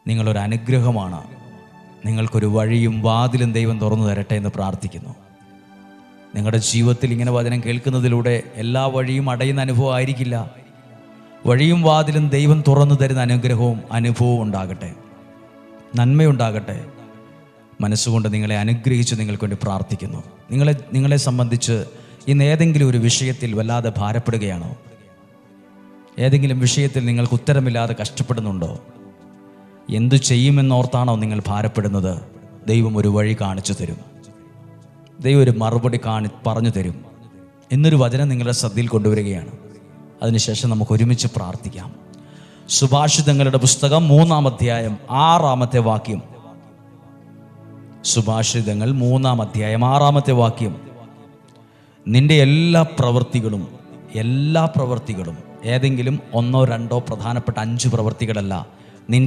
നിങ്ങളൊരു അനുഗ്രഹമാണ്. നിങ്ങൾക്കൊരു വഴിയും വാതിലും ദൈവം തുറന്നു തരട്ടെ എന്ന് പ്രാർത്ഥിക്കുന്നു. നിങ്ങളുടെ ജീവിതത്തിൽ ഇങ്ങനെ വചനം കേൾക്കുന്നതിലൂടെ എല്ലാ വഴിയും അടയുന്ന അനുഭവം ആയിരിക്കില്ല. വഴിയും വാതിലും ദൈവം തുറന്നു തരുന്ന അനുഭവവും ഉണ്ടാകട്ടെ, നന്മയുണ്ടാകട്ടെ. മനസ്സുകൊണ്ട് നിങ്ങളെ അനുഗ്രഹിച്ച് നിങ്ങൾക്ക് വേണ്ടി പ്രാർത്ഥിക്കുന്നു. നിങ്ങളെ സംബന്ധിച്ച് ഇന്ന് ഏതെങ്കിലും ഒരു വിഷയത്തിൽ വല്ലാതെ ഭാരപ്പെടുകയാണോ? ഏതെങ്കിലും വിഷയത്തിൽ നിങ്ങൾക്ക് ഉത്തരമില്ലാതെ കഷ്ടപ്പെടുന്നുണ്ടോ? എന്തു ചെയ്യുമെന്നോർത്താണോ നിങ്ങൾ ഭാരപ്പെടുന്നത്? ദൈവം ഒരു വഴി കാണിച്ചു തരും. ദൈവം ഒരു മറുപടി പറഞ്ഞു തരും എന്നൊരു വചനം നിങ്ങളുടെ ശ്രദ്ധയിൽ കൊണ്ടുവരികയാണ്. അതിനുശേഷം നമുക്ക് ഒരുമിച്ച് പ്രാർത്ഥിക്കാം. സുഭാഷിതങ്ങളുടെ പുസ്തകം 3-ാം അധ്യായം 6-ാമത്തെ വാക്യം. സുഭാഷിതങ്ങൾ 3-ാം അധ്യായം 6-ാമത്തെ വാക്യം. നിന്റെ എല്ലാ പ്രവൃത്തികളും ഏതെങ്കിലും 1-2 പ്രധാനപ്പെട്ട 5 പ്രവൃത്തികളല്ല,